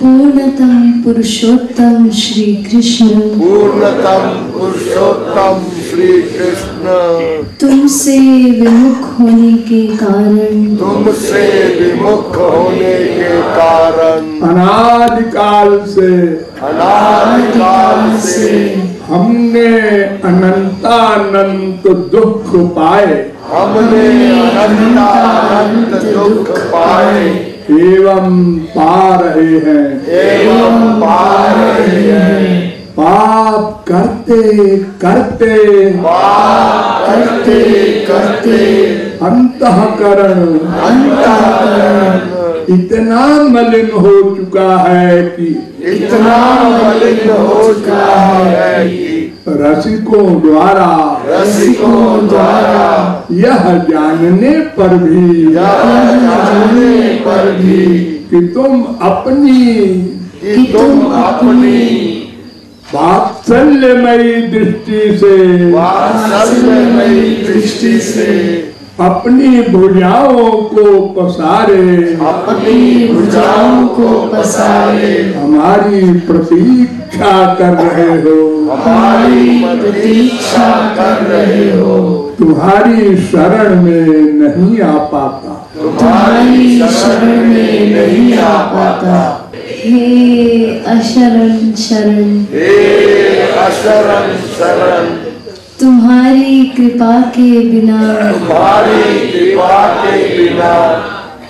पूर्णतम पुरुषोत्तम श्री कृष्ण, पूर्णतम पुरुषोत्तम श्री कृष्ण, तुमसे विमुख होने के कारण, तुमसे विमुख होने के कारण, अनादिकाल से हमने अनंतानंत दुख पाए, हमने अनंतानंत दुख पाए एवं पा रहे हैं। पाप करते करते अंतःकरण इतना मलिन हो चुका है कि रसिकों द्वारा यह जानने पर भी कि तुम अपनी वात्सल्यमयी दृष्टि से अपनी भुजाओं को पसारे हमारी प्रतीक्षा कर रहे हो, तुम्हारी शरण में नहीं आ पाता। हे अशरण शरण, तुम्हारी कृपा के बिना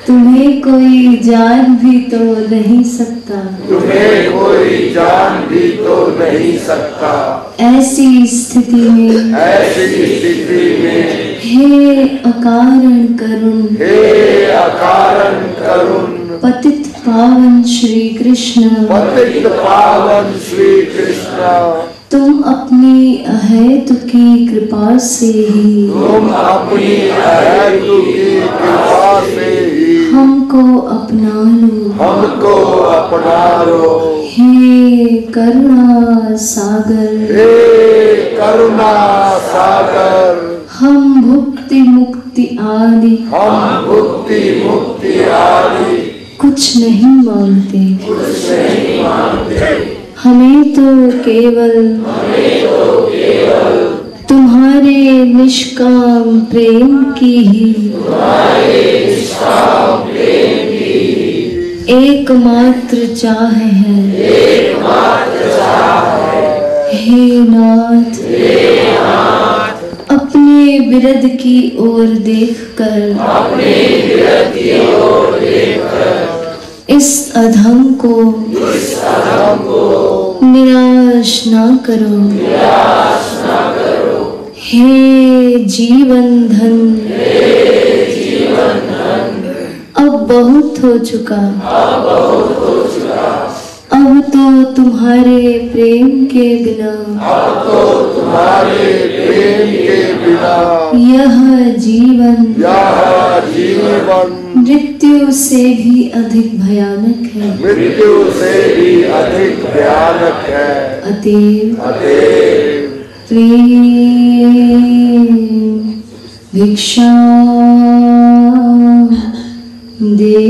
तुम्हें कोई जान भी तो नहीं सकता। ऐसी स्थिति में हे अकारण करुण पतित पावन श्री कृष्ण, तुम अपनी अहेतु की कृपा से ही हमको अपना लो। हे करुणा सागर, हम भुक्ति मुक्ति आदि कुछ नहीं मांगते। हमें तो केवल तुम्हारे निष्काम प्रेम की ही एकमात्र चाह है। हे नाथ, अपने बिरद की ओर देखकर इस अधम को निराश ना करो। हे जीवन धन, अब बहुत हो चुका। अब तो तुम्हारे प्रेम के बिना यह जीवन मृत्यु से भी अधिक भयानक है। अतएव प्रेम भिक्षा दे।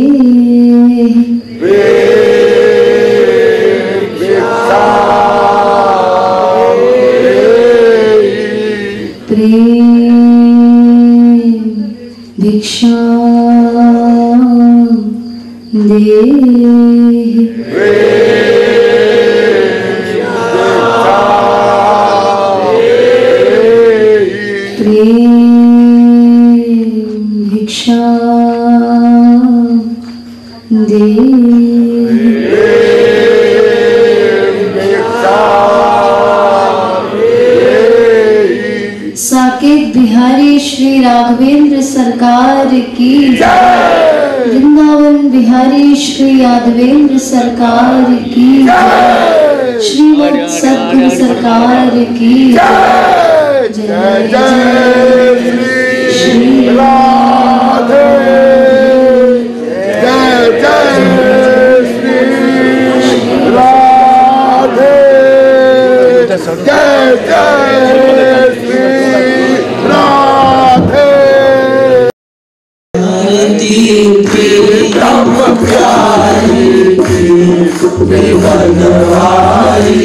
प्रेम भिक्षा दे। प्रेम भिक्षा दे। साकेत बिहारी श्री राघवेंद्र सरकार की जय। वृंदावन बिहारी श्री यादवेंद्र सरकार की जय। श्रीमद सद्गुरु सरकार की जय। जय जय श्री राधे, जय जय श्री राधे, जय जय श्री राधे। ब्रह्म प्यारी बनवारी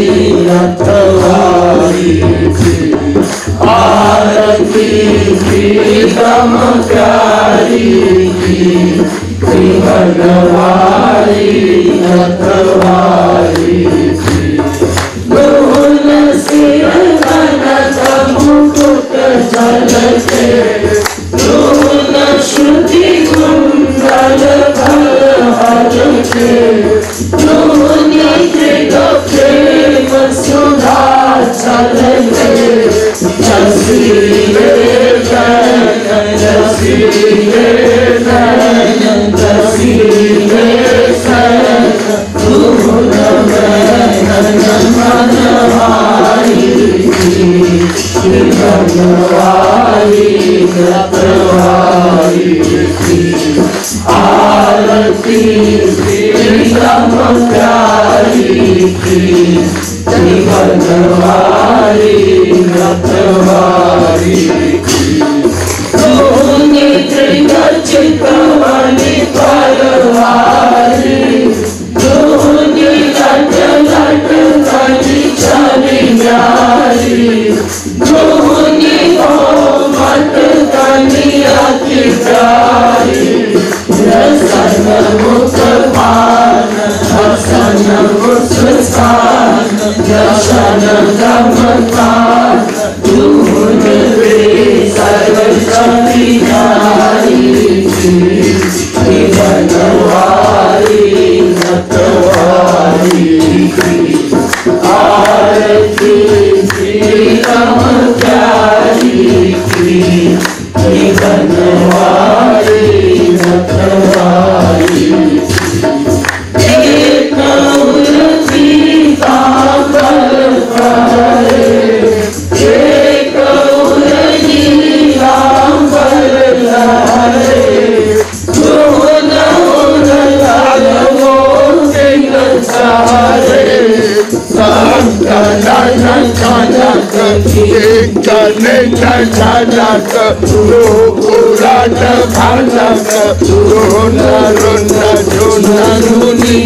रखवारी की आरती प्रीतम प्यारी की बनवारी रखवारी की दोन सिर कनक मुकुट झलके दोन श्रुति कुंडल भर के दोनी त्रिगोप्ते वसुधा चलके जसीरे नयन जसीरे नयन जसीरे नयन धूल नयन मनवारी बनवारी रखवारी की आरती प्रीतम प्यारी की बनवारी रखवारी की दोनी त्रिगर्जित वाली परवारी दोनी लट लट कली चली न्यारी दोनी मत कली अति प्यारी रसन मुख पान हसन मुस्कान दर्शन गमकान दून वे सर्व सविहारी बनवारी रखवारी की आरती प्रीतम प्यारी की बनवारी रखवारी एक उर्वी कांबर करे एक उर्वी कांबर लहरे दोन लाल मोटे सारे जनक उलट भनक रोन रोन झुनी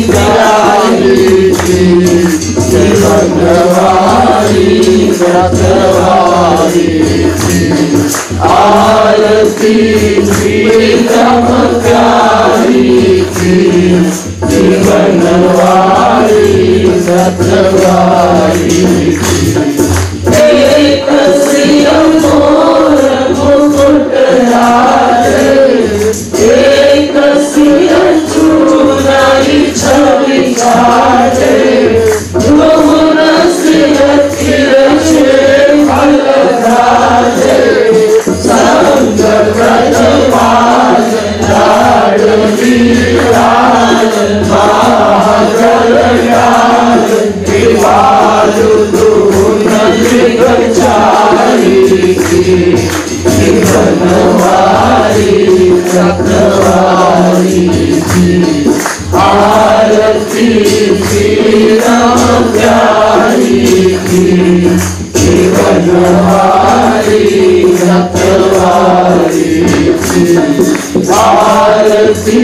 बनवारी रखवारी आरती प्रीतम प्यारी की बनवारी रखवारी एक सिर मोर मुकुट लाले एक सिर चूड़ाई छवि छाले दोन सिर तिरछे फल धारे संग ब्रजपाल लाडली लाल महाजल लाल विवालु दून त्रिगचारी की बनवारी रखवारी की आरती प्रीतम प्यारी की बनवारी रखवारी की आरती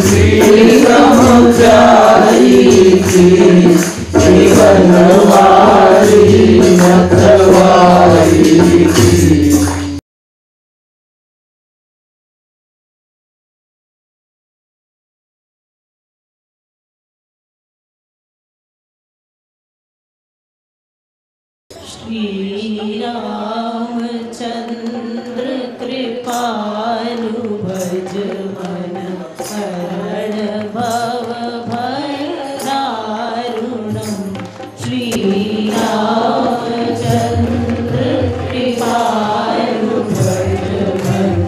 प्रीतम प्यारी की बनवारी रखवारी की श्री रामचंद्र कृपालु भज मन हरण भव भय दारुणम् श्री रामचंद्र कृपालु भज मन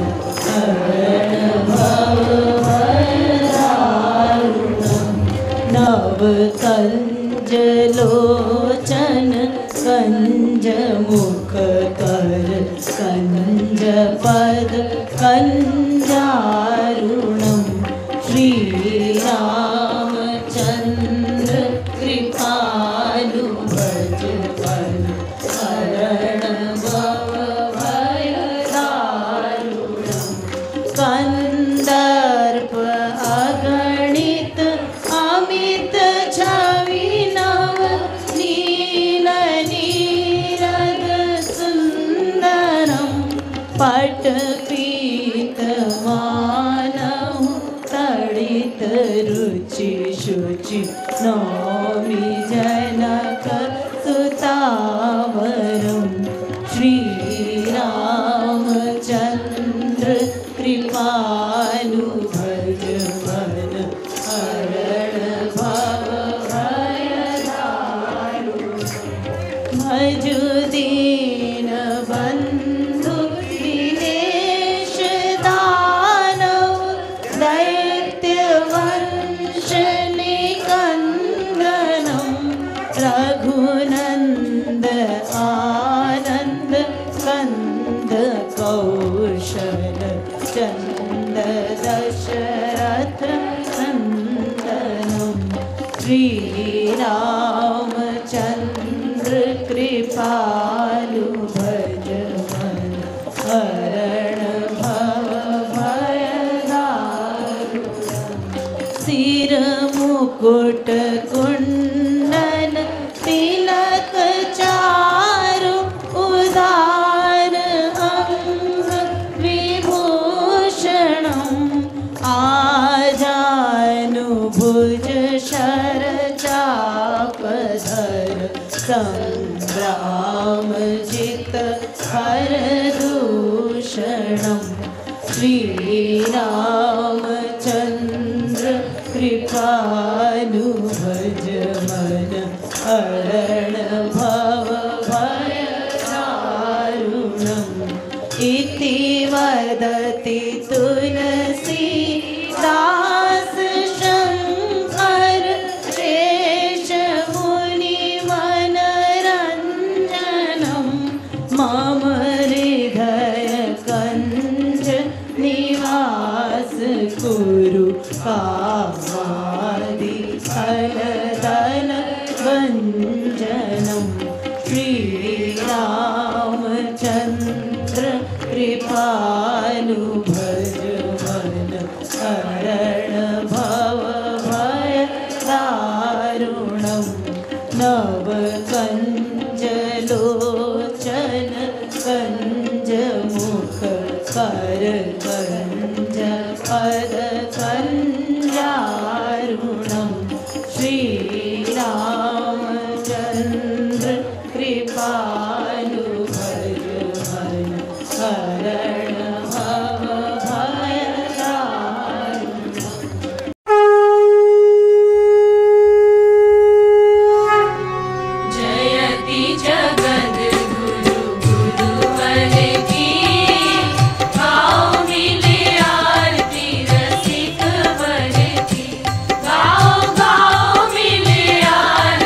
हरण भव भय दारुणम् नव कंज लोचन कंज मुख कर कंज पद कंजारुणम् श्री रामचंद्र कृपालु भज मन हरण भव भय दारुणम् कंदर्प अगणित अमित छवि शुचि शुचि नौमि जनक सुतावरं श्रीरामचन्द्र कृपालु भज मन हरण भव भयदारु भज दीन बंधु दिनेश दानव दैत्य वंश निकंदनम रघुनंद आनंद कंद कौशल चंद दशरथ नंदनम श्रीरामचंद्र कृपालु भज मन हरण भव भयदारु सिर मुकुट कुंडल तिलक चारु उदार अंग विभूषणम् आजानुभुज शर चापधर संग्रामजित हरदूषणम् श्रीरामचन्द्र कृपालु भज मन हरण भव भयदारुणम् इति वदति तुलसीदास शङ्कर शेष मुनिमनरञ्जनं मम हृदय कञ्ज निवास कुरु कामादि फलदल भञ्जनं श्रीरामचन्द्र कृपालु भज मन हरण भव भयदारुणम् नव कञ्जलोचन कञ्जमुख कर कञ्ज पद कञ्जारुणम् श्रीरामचन्द्र कृपालु भज मन हरण भव भयदारुणम् जयति जगद गुरु गुरुवर की गाओ मिले आरती रसिक वर की गाओ गाओ मिले आरती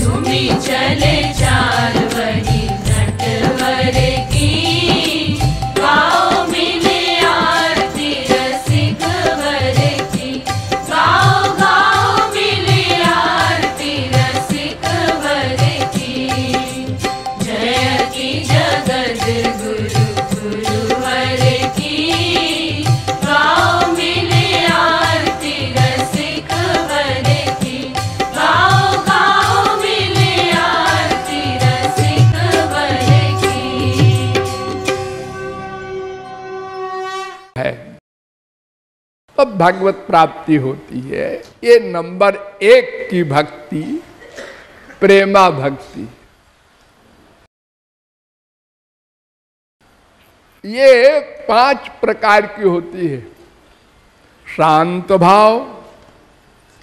झूमी चले चाल वही नटवर की, गाओ मिले आरती रसिक वर की, गाओ गाओ मिले आरती रसिक वर की। जय की जगत गुरु गुरुवर की, गाओ मिले आरती रसिक वर की, गाओ गाओ मिले आरती रसिक वर की। है तब भगवत प्राप्ति होती है। ये नंबर 1 की भक्ति प्रेमा भक्ति। ये 5 प्रकार की होती है। शांत भाव,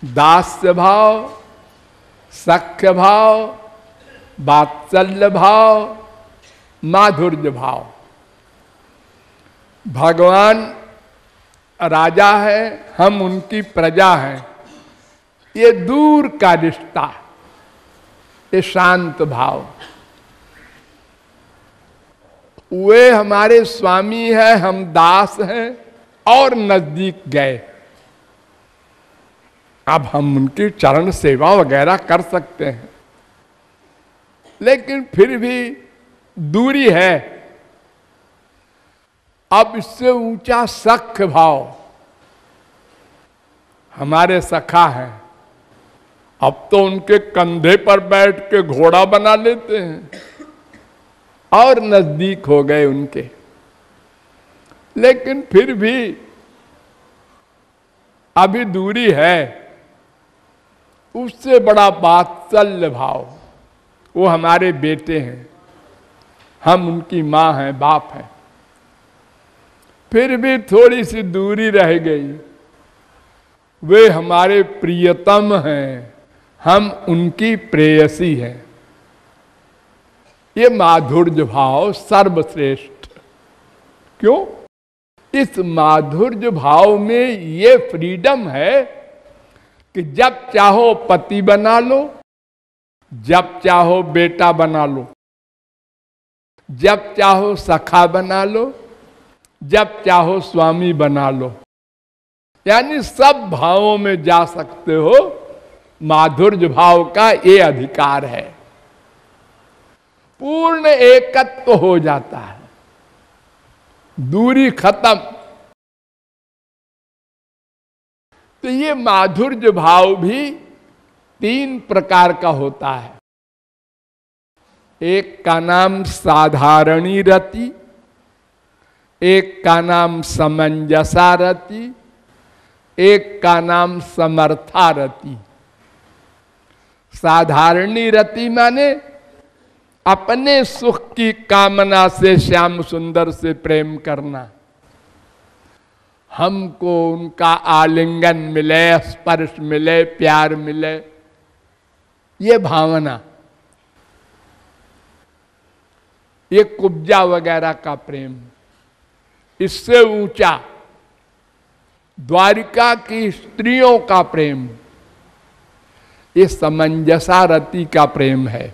दास्य भाव, सख्य भाव, वात्सल्य भाव, माधुर्य भाव। भगवान राजा है, हम उनकी प्रजा हैं, ये दूर का रिश्ता, ये शांत भाव। वे हमारे स्वामी हैं, हम दास हैं, और नजदीक गए। अब हम उनकी चरण सेवा वगैरह कर सकते हैं, लेकिन फिर भी दूरी है। अब इससे ऊंचा सख्य भाव। हमारे सखा हैं, अब तो उनके कंधे पर बैठ के घोड़ा बना लेते हैं और नजदीक हो गए उनके। लेकिन फिर भी अभी दूरी है। उससे बड़ा वात्सल्य भाव, वो हमारे बेटे हैं, हम उनकी माँ हैं, बाप हैं। फिर भी थोड़ी सी दूरी रह गई। वे हमारे प्रियतम हैं, हम उनकी प्रेयसी हैं। ये माधुर्य भाव सर्वश्रेष्ठ। क्यों? इस माधुर्य भाव में ये फ्रीडम है कि जब चाहो पति बना लो, जब चाहो बेटा बना लो, जब चाहो सखा बना लो, जब चाहो स्वामी बना लो। यानी सब भावों में जा सकते हो। माधुर्य भाव का ये अधिकार है। पूर्ण एकत्व हो जाता है, दूरी खत्म। तो ये माधुर्य भाव भी 3 प्रकार का होता है। एक का नाम साधारणी रति, एक का नाम समंजसा रति, एक का नाम समर्था रति। साधारणी रति माने अपने सुख की कामना से श्याम सुंदर से प्रेम करना। हमको उनका आलिंगन मिले, स्पर्श मिले, प्यार मिले, ये भावना। ये कुब्जा वगैरह का प्रेम। इससे ऊंचा द्वारिका की स्त्रियों का प्रेम, ये समंजसा रति का प्रेम है।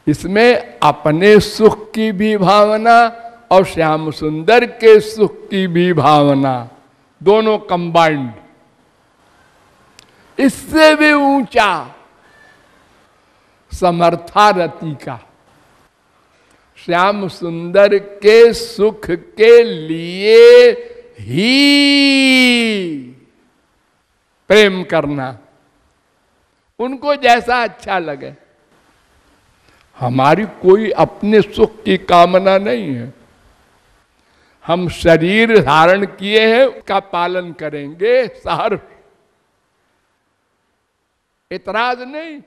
इसमें अपने सुख की भी भावना और श्याम सुंदर के सुख की भी भावना, दोनों कंबाइंड। इससे भी ऊंचा समर्था रति का, श्याम सुंदर के सुख के लिए ही प्रेम करना, उनको जैसा अच्छा लगे। हमारी कोई अपने सुख की कामना नहीं है। हम शरीर धारण किए हैं, उसका पालन करेंगे, सहर्ष, इतराज नहीं।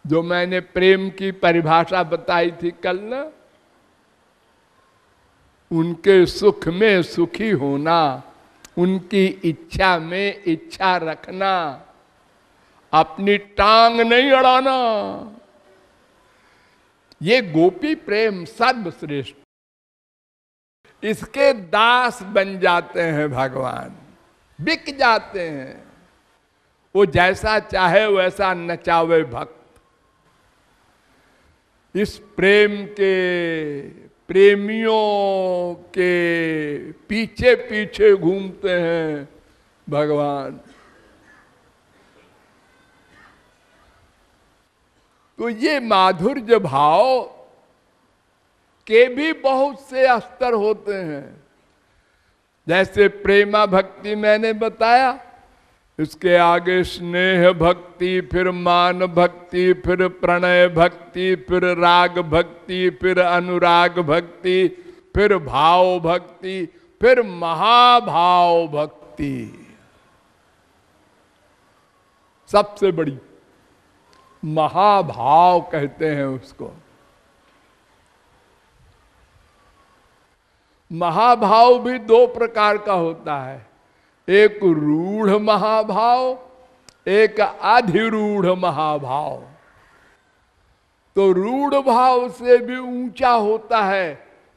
जो मैंने प्रेम की परिभाषा बताई थी कल ना, उनके सुख में सुखी होना, उनकी इच्छा में इच्छा रखना, अपनी टांग नहीं अड़ाना, ये गोपी प्रेम सर्वश्रेष्ठ। इसके दास बन जाते हैं भगवान, बिक जाते हैं। वो जैसा चाहे वैसा नचावे भक्त। इस प्रेम के प्रेमियों के पीछे पीछे घूमते हैं भगवान। तो ये माधुर्य भाव के भी बहुत से स्तर होते हैं। जैसे प्रेमा भक्ति मैंने बताया, इसके आगे स्नेह भक्ति, फिर मान भक्ति, फिर प्रणय भक्ति, फिर राग भक्ति, फिर अनुराग भक्ति, फिर भाव भक्ति, फिर महाभाव भक्ति। सबसे बड़ी महाभाव कहते हैं उसको। महाभाव भी दो प्रकार का होता है, एक रूढ़ महाभाव, एक अधिरूढ़ महाभाव। तो रूढ़ भाव से भी ऊंचा होता है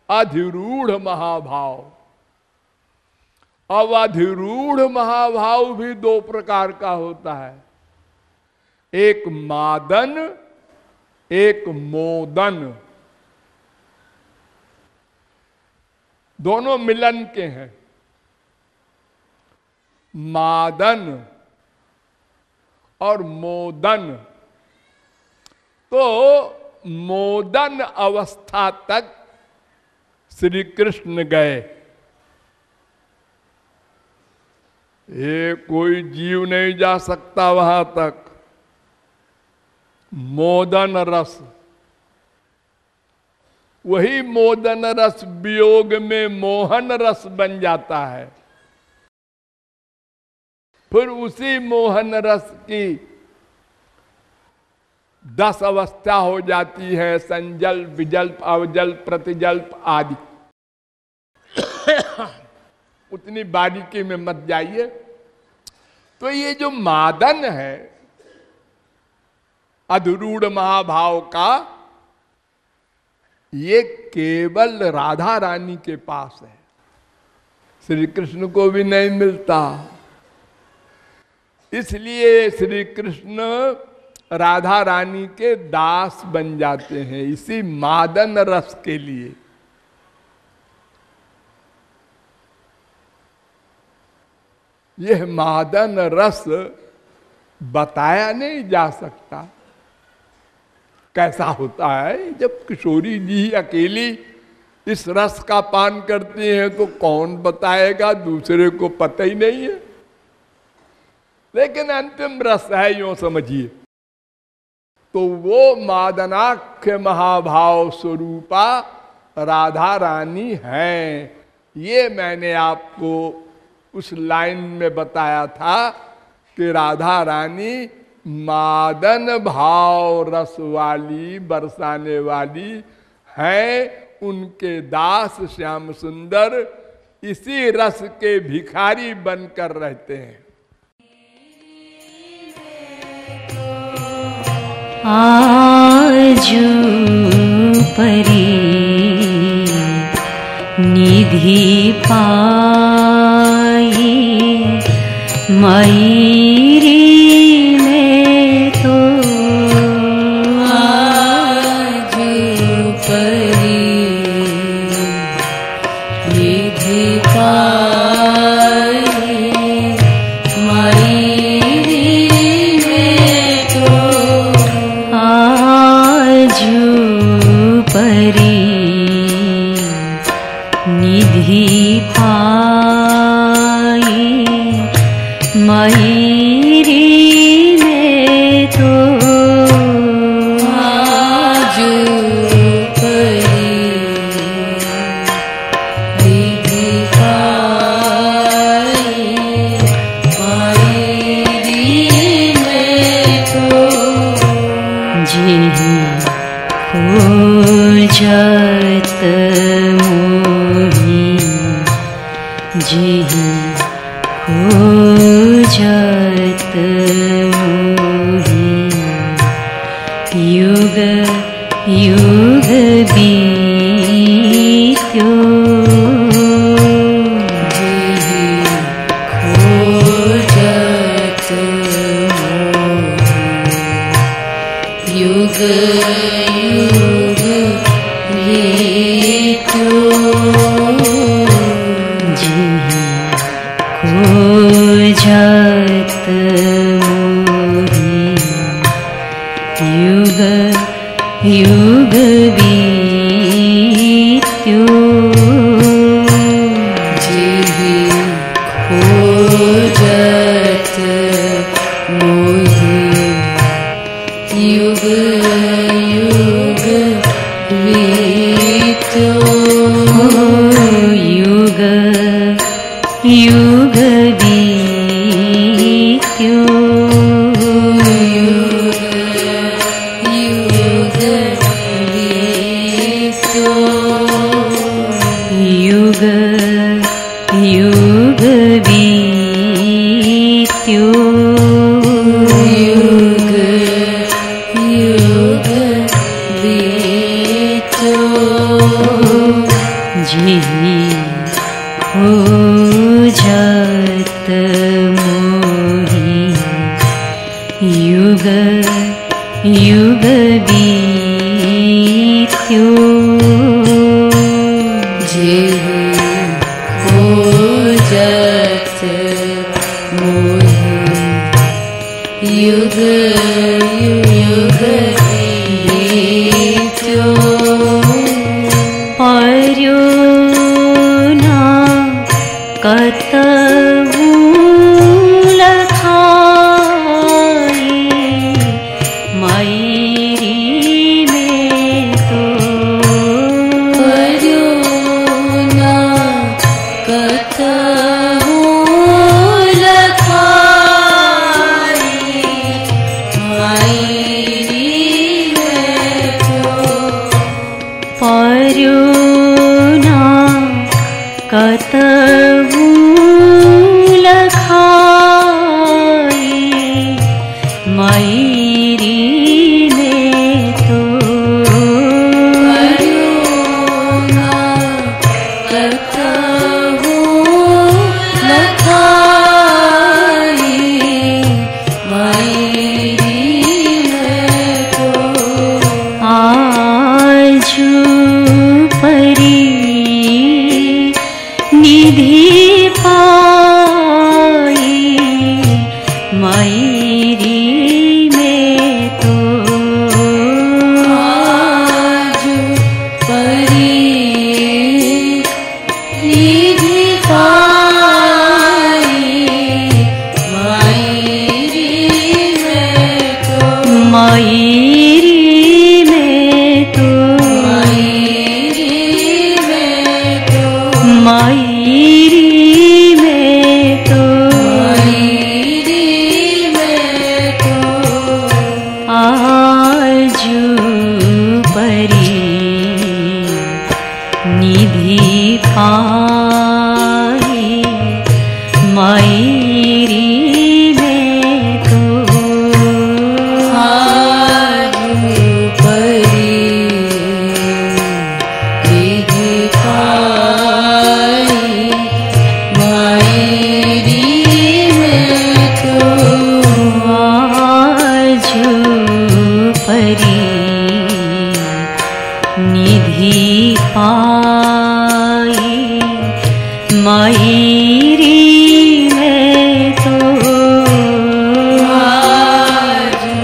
अधिरूढ़ महाभाव। अब अधिरूढ़ महाभाव भी दो प्रकार का होता है, एक मादन, एक मोदन। दोनों मिलन के हैं। मादन और मोदन। तो मोदन अवस्था तक श्री कृष्ण गए। ये कोई जीव नहीं जा सकता वहां तक। मोदन रस, वही मोदन रस वियोग में मोहन रस बन जाता है। फिर उसी मोहन रस की 10 अवस्था हो जाती है, संजल्प, विजल्प, अवजल्प, प्रतिजल्प आदि। उतनी बारीकी में मत जाइए। तो ये जो मादन है अधिरूढ़ महाभाव का, ये केवल राधा रानी के पास है, श्री कृष्ण को भी नहीं मिलता। इसलिए श्री कृष्ण राधा रानी के दास बन जाते हैं इसी मादन रस के लिए। यह मादन रस बताया नहीं जा सकता कैसा होता है। जब किशोरी जी अकेली इस रस का पान करती हैं तो कौन बताएगा, दूसरे को पता ही नहीं है। लेकिन अंतिम रस है, यूं समझिए। तो वो मादनाख्य महाभाव स्वरूपा राधा रानी हैं। ये मैंने आपको उस लाइन में बताया था कि राधा रानी मादन भाव रस वाली, बरसाने वाली हैं। उनके दास श्याम सुंदर इसी रस के भिखारी बनकर रहते हैं। आजू परी निधि पाई मयरी में तो आजू परी निधि पाई मयरी में तो आजू परी निधि पाई मयरी में तो आजू परी निधि पाई मयरी में तो जेहि खोजत मोहि जेहि खोजत मोहि युग युग बीत्यो जेहि खोजत युग बीत्यो जिहि खोजत मोहि युग युग बीत्यो जिहि खोजत मोहि युग युग बीत्यो युग युग बीत्यो युग युग बीत्यो युग युग बीत्यो जिहि खोजत मोहि युग युग बीत्यो जिहि खोजत मोहि युग युग बीत्यो पर्यो न कतहु लखाई मायरी में तो पर्यो न कतहु लखाई मायरी में तो पर्यो न कतहु लखाई मायरी में तो पर्यो न कतहु लखाई मायरी में तो आजू परी निधि पाई मायरी में तो आज परी निधि पाई मायरी में तो मायरी में तो मायरी में तो आजू परी निधि पाई मायरी में तो आजू परी निधि पाई मायरी में तो आजू परी निधि पाई मायरी में तो आजू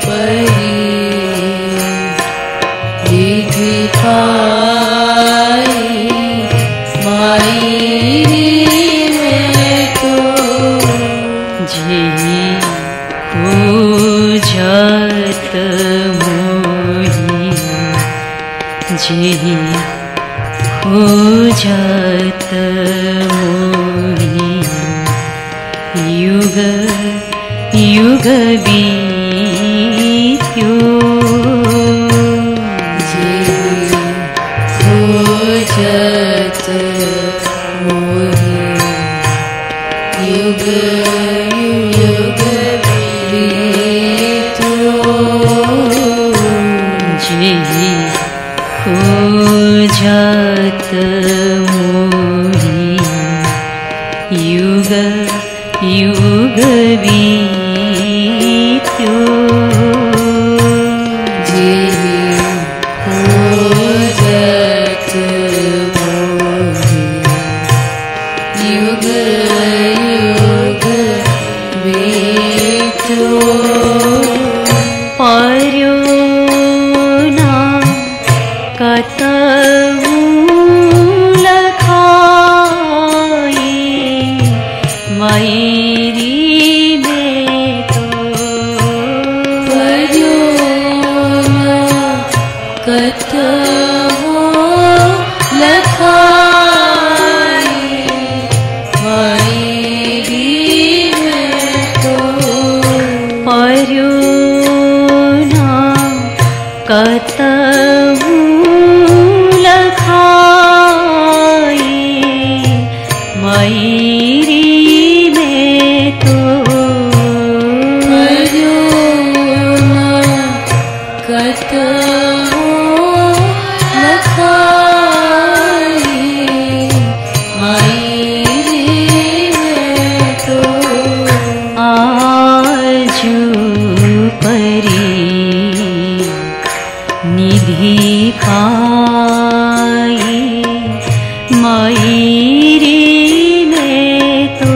परी निधि पाई मायरी में तो जिहि खोजत मोहि जिहि खोजत मोहि युग युग बीत्यो जिहि खोजत मोहि युग युग बीत्यो जिहि खोजत मोहि युग युग बीत्यो पर्यो ना कतहु लखाए मयरी में तो पर्यो ना कतहु लखाए मयरी में तो पर्यो ना कतहु लखाए मयरी में तो पर्यो ना कतहु लखाए मयरी में तो आजू परी निधि पाई मयरी में तो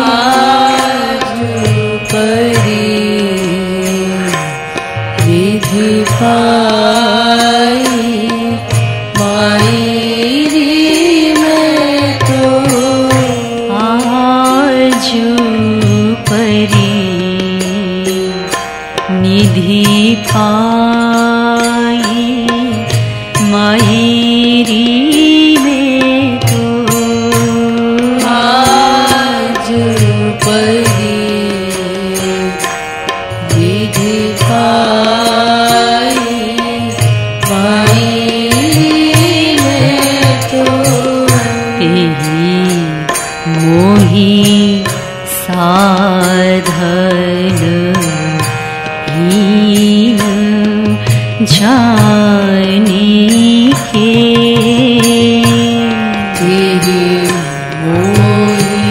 आजू परी निधि पाई मयरी में तो आजू परी निधि पाई मयरी में तो आज परी निधि पाई मयरी में तो तेहि मोहि साधन हीन जाने के तेहि मोहि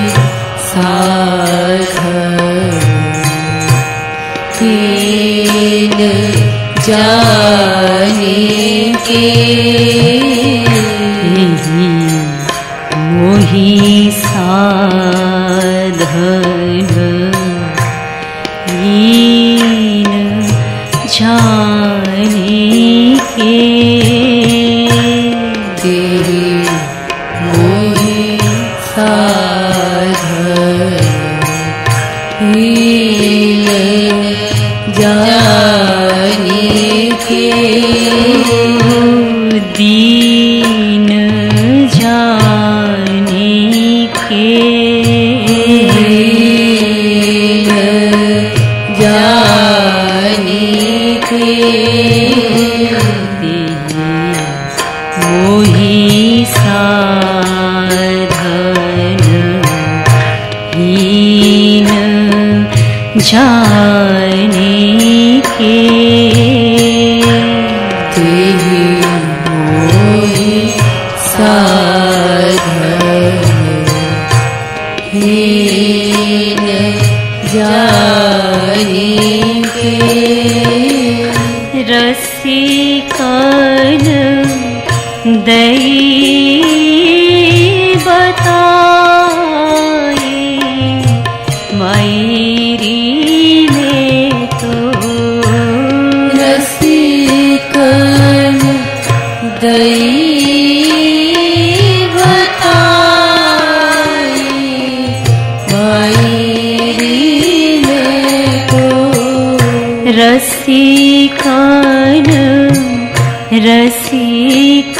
साधन हीन जाने के तेहि मोहि साधन हीन जाने के तेहि मोहि साधन हीन जाने के दीन जाने के दीन जाने के मोहि साधन हीन जाने के तेहि मोहि साधन हीन जाने के रसिकन दई बताए मयरी में तो रसिकन दई बताए मयरी में तो रसिकन रसिकन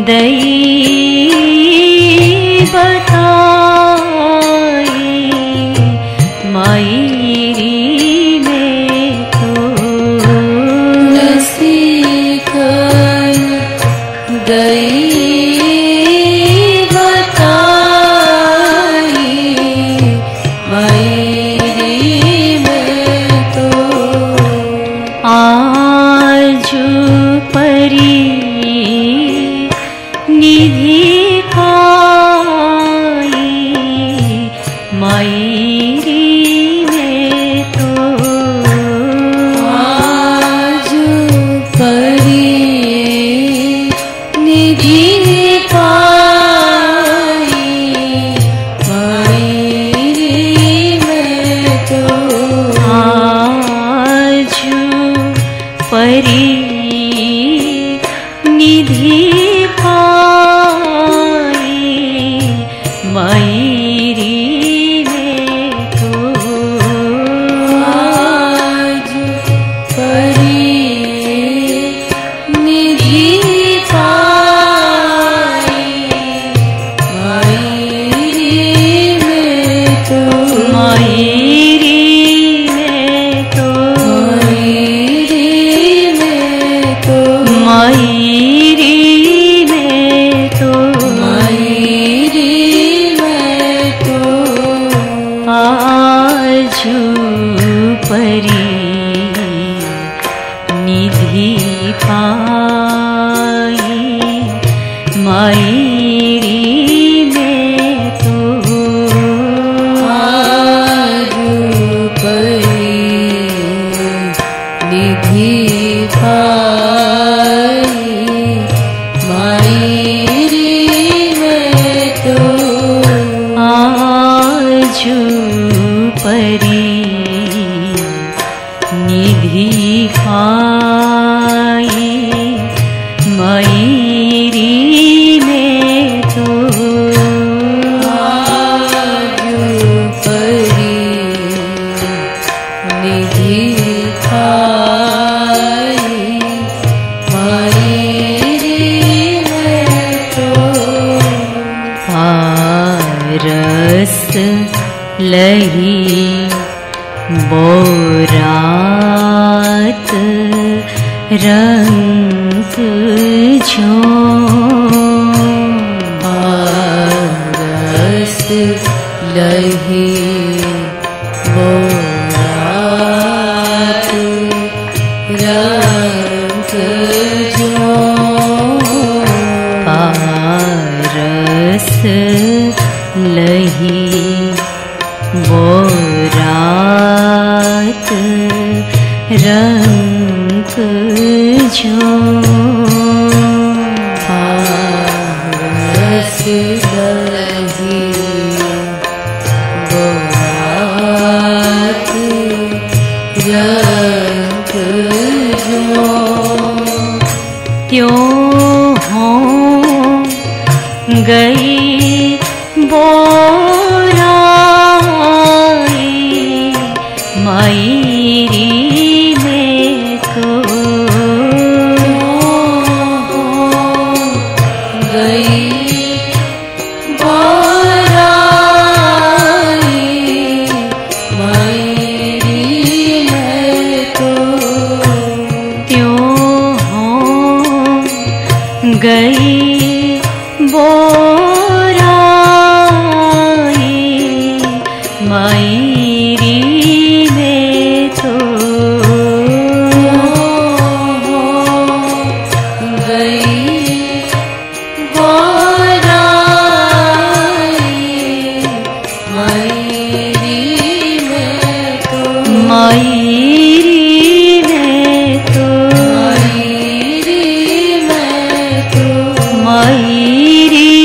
दई बताए मयरी में तो रसिकन दई बताए मयरी में तो आजू परी निधि पाई मयरी में तो आजू परी निधि पाई मयरी आजू परी निधि पाई मायरी में तो आजू परी निधि पाई मायरी में तो आजू परी निधि पाई मायरी में तो आजू परी निधि पाई मायरी में तो पारस लही बोरात रंग जो पारस लही बोरात रंग जो पारस लही बोरात रंग जो पारस लही बोरात रंग जो त्यों हो गई बोराई मायरी में तो गई बोराई मायरी में तो त्यों हो गई बोराई मायरी में तो गई बोराई मायरी में तो मायरी में तो मायरी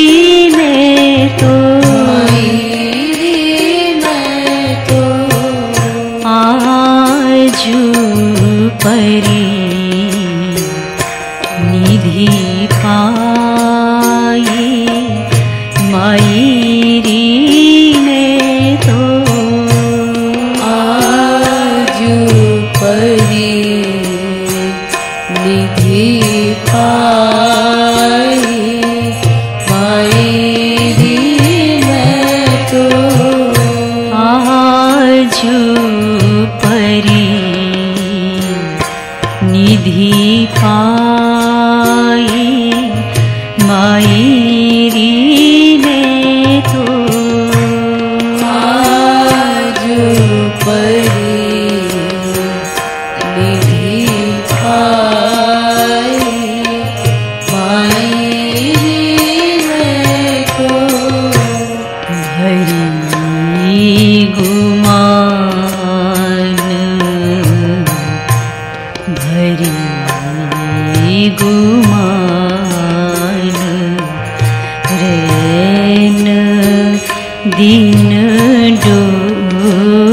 में तो मायरी में तो आजू परी निधि पाई मायरी में तो आजू परी निधि पाई मायरी में तो आजू परी निधि पाई मायरी में तो आजू परी निधि पाई मायरी में तो भरी गुमान भरी गुमान रैन दिन डोलती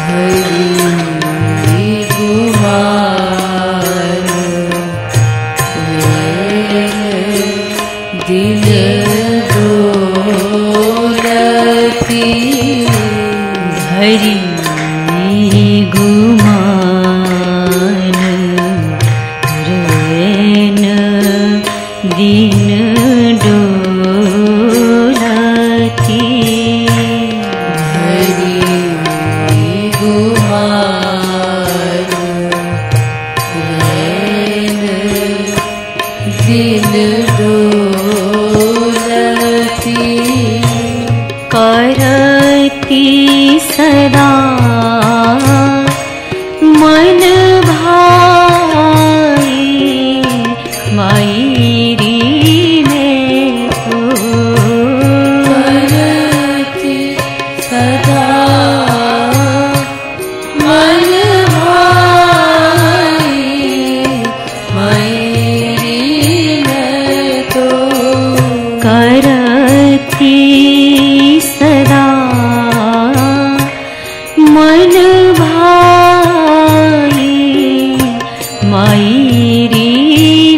भरी गुमान दिल डोलती भरी गुमान रैन दिन डोलती भरी गुमान रैन दिल डोलती करती सदा मन भाई मायरी में तो करती सदा मन भाई मायरी में तो करती सदा मन भाई मायरी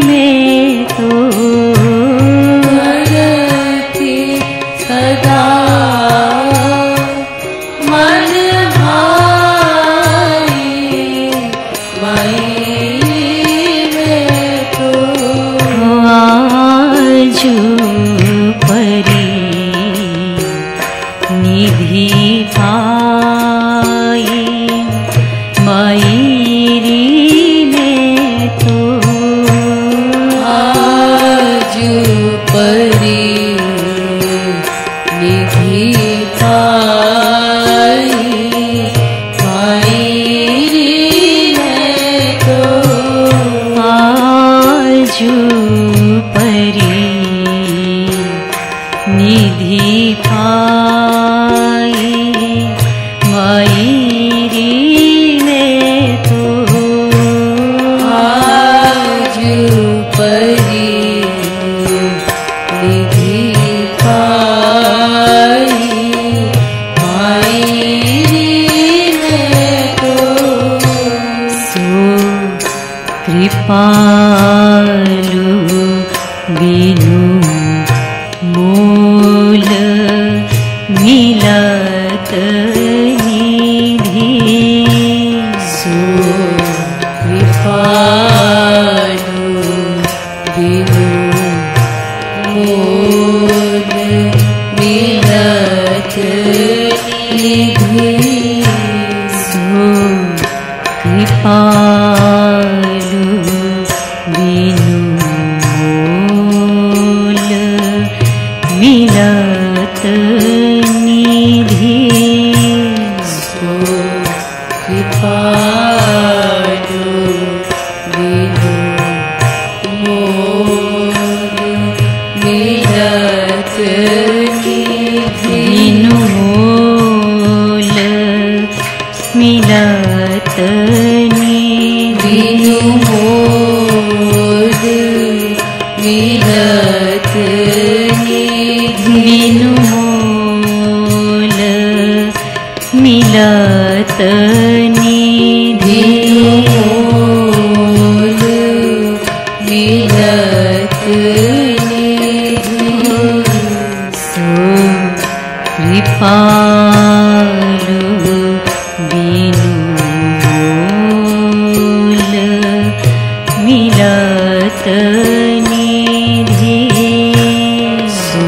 में तो करती सदा मन भाई मायरी में तो आजू परी निधि पाई मायरी में तो आज परी निधि पाई मायरी में तो आजू परी निधि पाई मायरी में तो आज परी निधि पाई मायरी में तो सो कृपालु बिनु मूल मिलत निधि सो कृपालु बिनु मोल मिलत निधि सो कृपालु बिनु मूल मिलत निधि सो कृपालु बिनु मोल मिलत निधि बिनु मूल मिलत निधि बिनु मोल मिलत निधि बिनु मूल मिलत निधि मोल मिलत निधि सो कृपालु बिनु मूल मिलत निधि सो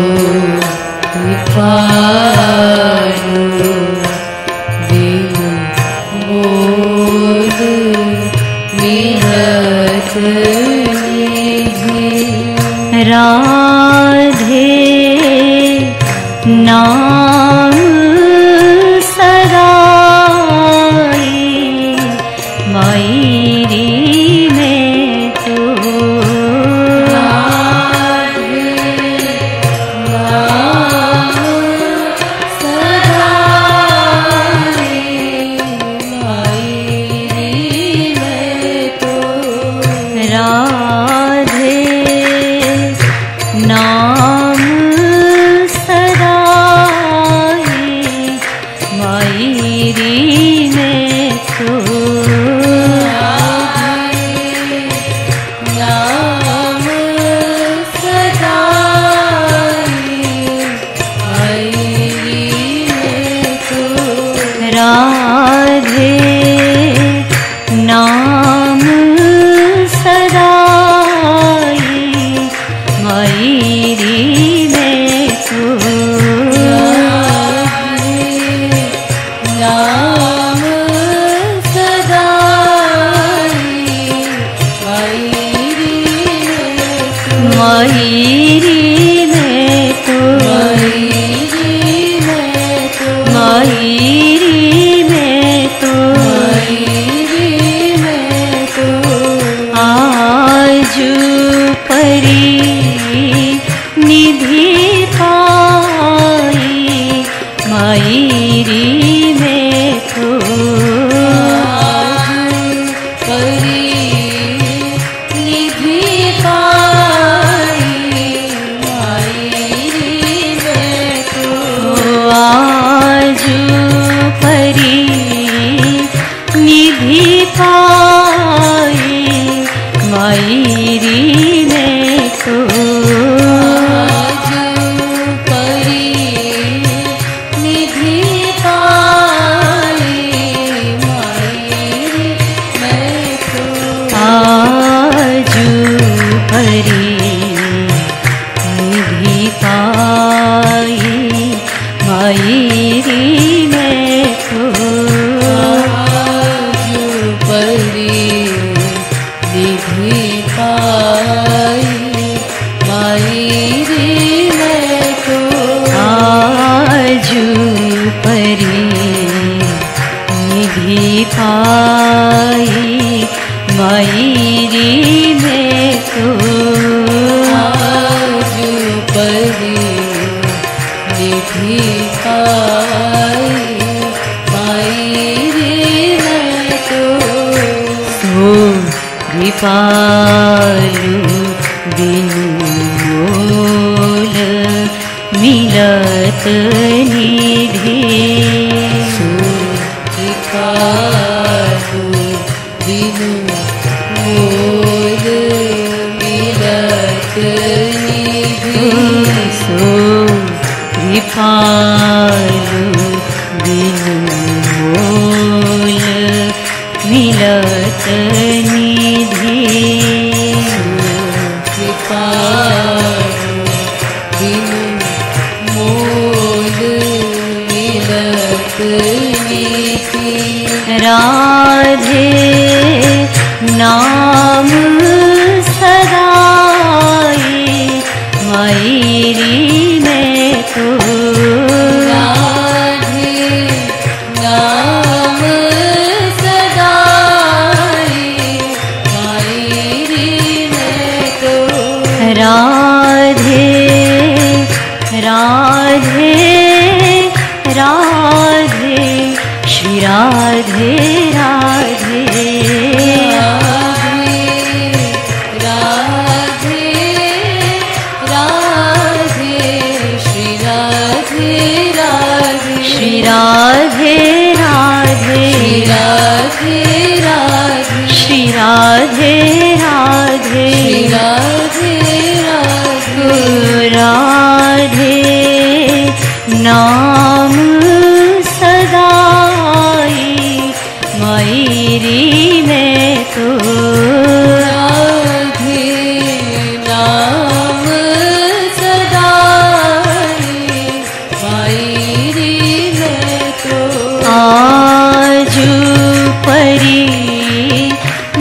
कृपालु बिनु मोल मिलत निधि राधे नाम सराई मायरी में तो राधे नाम सराई मायरी में तो राधे नाम सराई मायरी में तो परी निधि पाई मायरी में तो आज परी निधि पाई मायरी में तो आज परी निधि पाई मायरी में तो आज परी निधि पाई मायरी में तो आज परी निधि पाई मायरी में तो आज परी निधि पाई मायरी में तो आज परी निधि पाई मायरी में तो सो कृपालु बिनु मोल मिलत निधि कृपालु बिनु मोल मिलत निधि सो कृपालु बिनु मोल मिलत निधि कृपालु बिनु मोल मिलत निधि राधे नाम सदाई मायरी में तो राधे नाम सदाई मायरी में तो राधे राधे राधे श्री राधे राधे राधे राधे श्री राधे राधे श्री राधे राधे श्री राधे राधे श्री राधे राधे राधे नाम सदाई मायरी में तो राधे नाम सदाई मायरी में तो आज परी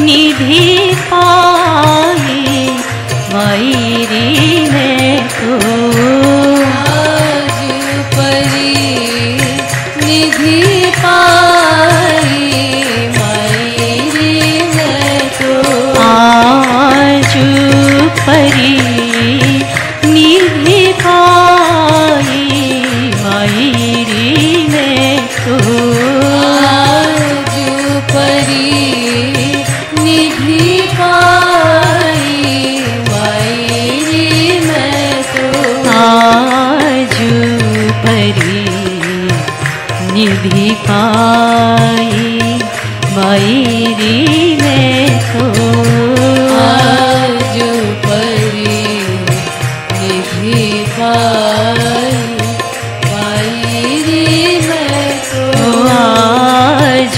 निधि पाई मायरी में तो आज परी निधि पाई मायरी में तो आज परी निधि पाई मायरी में तो आज परी निधि पाई मायरी में तो आज परी निधि पाई मायरी में तो आज परी निधि पाई मायरी में तो आज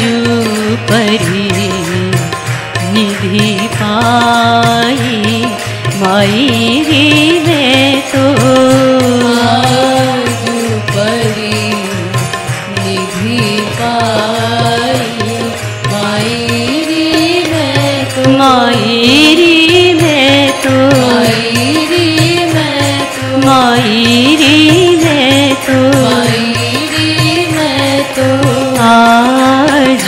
परी निधि पाई मायरी में तो आज परी निधि पाई मायरी में तो मायरी में तो मायरी में तो मायरी में तो मायरी में तो आज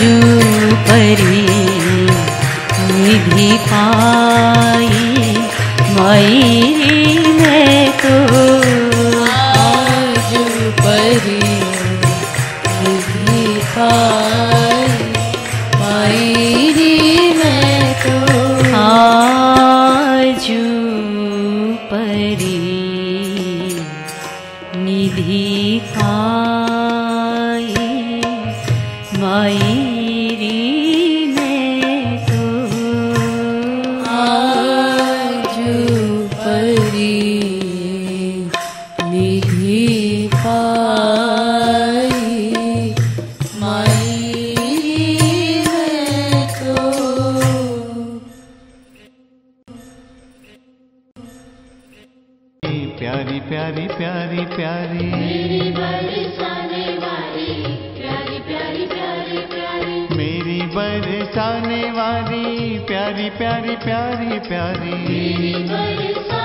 परी निधि पाई मायरी में तो आज परी पाई माई रे मैं तो आजू परी निधि पाई माई रे मैं तो आजू परी निधि पाई माई मैं तो प्यारी प्यारी प्यारी प्यारी मेरी बरसाने वाली प्यारी प्यारी प्यारी प्यारी मेरी बरसाने वाली प्यारी प्यारी प्यारी प्यारी मेरी बरसाने